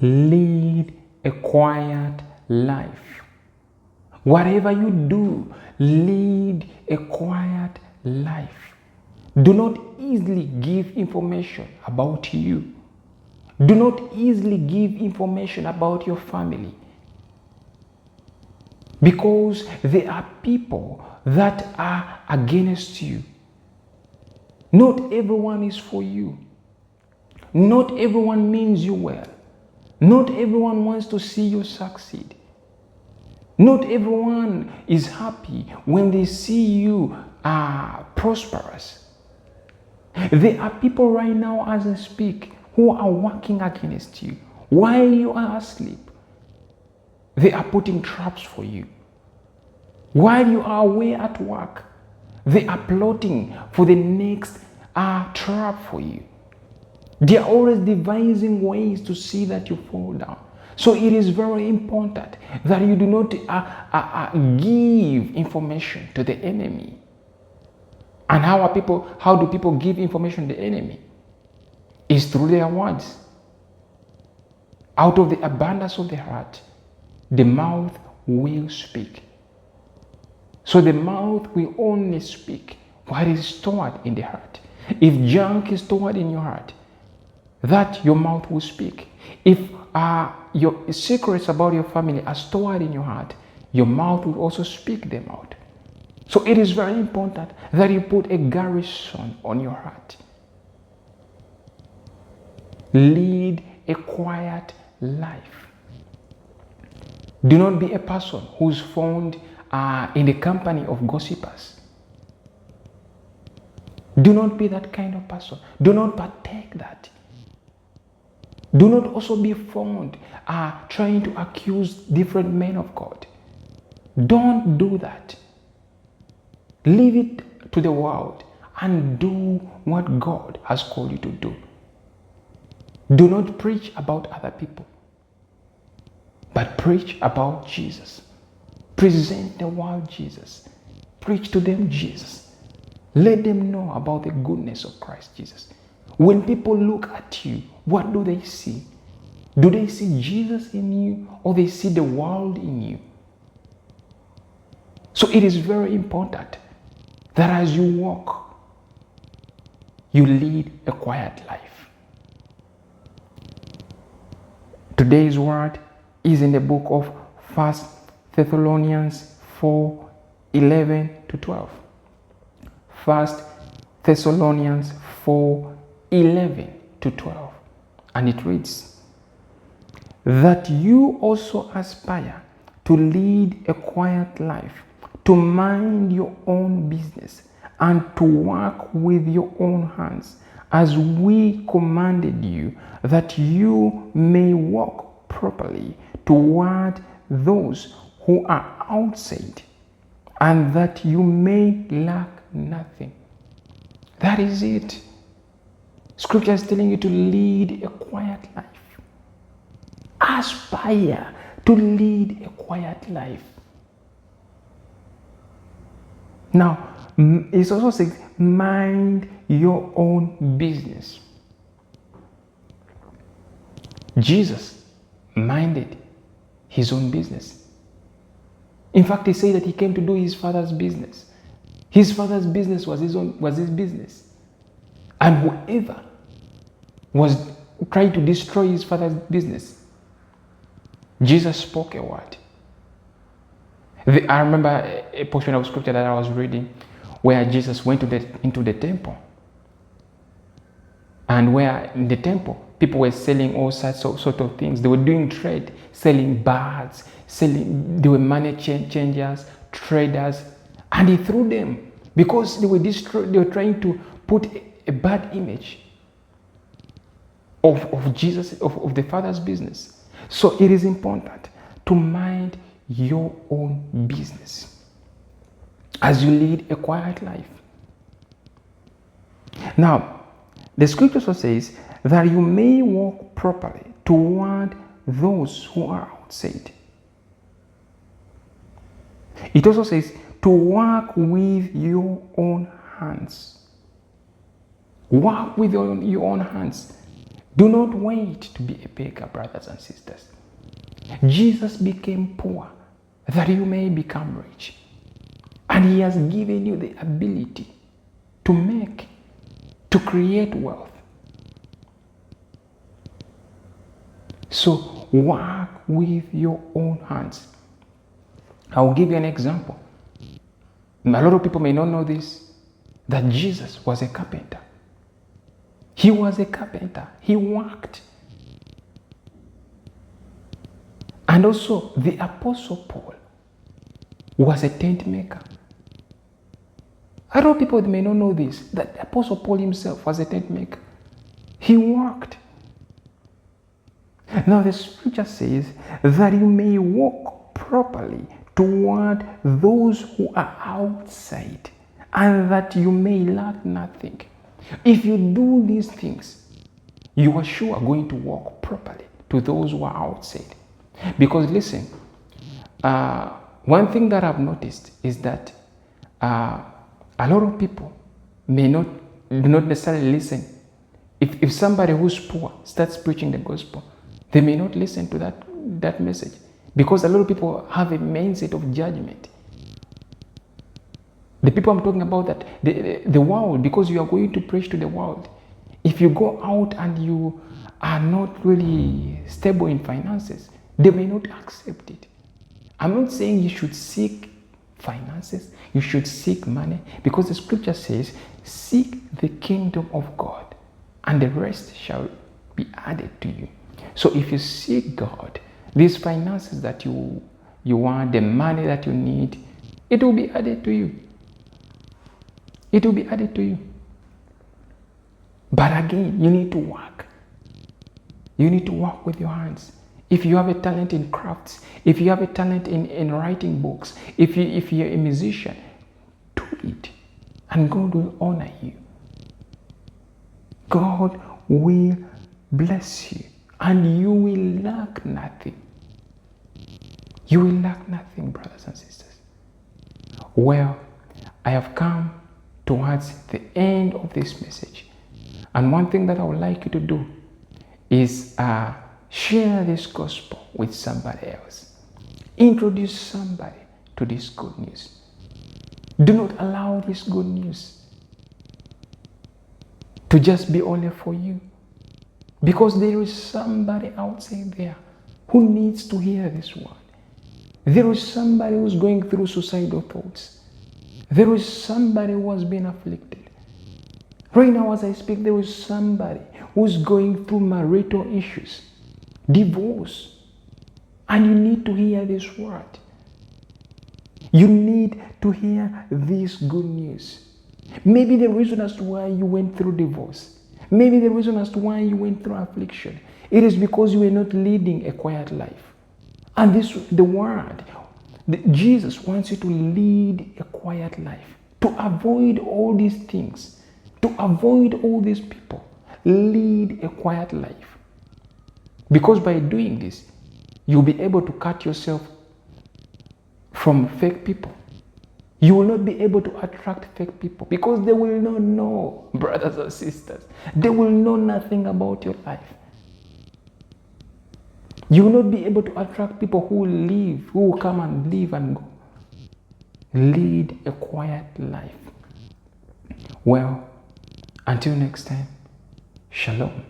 lead a quiet life. Whatever you do, lead a quiet life. Do not easily give information about you. Do not easily give information about your family. Because there are people that are against you. Not everyone is for you. Not everyone means you well. Not everyone wants to see you succeed. Not everyone is happy when they see you prosperous. There are people right now as I speak who are working against you while you are asleep. They are putting traps for you. While you are away at work, they are plotting for the next trap for you. They are always devising ways to see that you fall down. So it is very important that you do not give information to the enemy. And how do people give information to the enemy? It's through their words. Out of the abundance of the heart, the mouth will speak. So the mouth will only speak what is stored in the heart. If junk is stored in your heart, that your mouth will speak. If your secrets about your family are stored in your heart, your mouth will also speak them out. So it is very important that you put a garrison on your heart. Lead a quiet life. Do not be a person who's found in the company of gossipers. Do not be that kind of person. Do not partake that. Do not also be found trying to accuse different men of God. Don't do that. Leave it to the world and do what God has called you to do. Do not preach about other people, but preach about Jesus. Present the world Jesus. Preach to them Jesus. Let them know about the goodness of Christ Jesus. When people look at you, what do they see? Do they see Jesus in you, or they see the world in you? So it is very important that as you walk, you lead a quiet life. Today's word is in the book of 1 Thessalonians 4:11-12. 1 Thessalonians 4:11-12. And it reads, that you also aspire to lead a quiet life, to mind your own business, and to work with your own hands, as we commanded you, that you may walk properly toward those who are outside, and that you may lack nothing. That is it. Scripture is telling you to lead a quiet life. Aspire to lead a quiet life. Now, it also says, mind your own business. Jesus minded his own business. In fact, he said that he came to do his father's business. His father's business was his business. And whoever was trying to destroy his father's business, Jesus spoke a word. I remember a portion of scripture that I was reading where Jesus went into the temple. And where in the temple, people were selling all sort of things. They were doing trade, selling birds, they were money changers, traders. And he threw them because they were trying to put a bad image of Jesus, of the Father's business. So it is important to mind your own business as you lead a quiet life. Now, the scripture also says that you may walk properly toward those who are outside. It also says to work with your own hands. Work with your own hands. Do not wait to be a beggar, brothers and sisters. Jesus became poor that you may become rich. And he has given you the ability to create wealth. So work with your own hands. I'll give you an example. A lot of people may not know this, that Jesus was a carpenter. He was a carpenter. He worked. And also the Apostle Paul was a tent maker. A lot of people may not know this, that the Apostle Paul himself was a tent maker. He worked. Now the scripture says that you may walk properly toward those who are outside, and that you may lack nothing. If you do these things, you are sure going to walk properly to those who are outside. Because listen, one thing that I've noticed is that a lot of people do not necessarily listen. If somebody who's poor starts preaching the gospel, they may not listen to that message, because a lot of people have a mindset of judgment. The people I'm talking about, that the world, because you are going to preach to the world. If you go out and you are not really stable in finances, they may not accept it. I'm not saying you should seek finances, you should seek money, because the scripture says, seek the kingdom of God and the rest shall be added to you. So if you seek God, these finances that you want, the money that you need, it will be added to you. It will be added to you. But again, you need to work. You need to work with your hands. If you have a talent in crafts, if you have a talent in writing books, if you're a musician, do it. And God will honor you. God will bless you. And you will lack nothing. You will lack nothing, brothers and sisters. Well, I have come towards the end of this message. And one thing that I would like you to do is share this gospel with somebody else. Introduce somebody to this good news. Do not allow this good news to just be only for you. Because there is somebody outside there who needs to hear this word. There is somebody who's going through suicidal thoughts. There is somebody who has been afflicted. Right now as I speak, there is somebody who's going through marital issues, divorce. And you need to hear this word. You need to hear this good news. Maybe the reason as to why you went through divorce, maybe the reason as to why you went through affliction, it is because you were not leading a quiet life. And the word, Jesus wants you to lead a quiet life, to avoid all these things, to avoid all these people. Lead a quiet life. Because by doing this, you'll be able to cut yourself from fake people. You will not be able to attract fake people because they will not know, brothers and sisters. They will know nothing about your life. You will not be able to attract people who will come and live and go. Lead a quiet life. Well, until next time, shalom.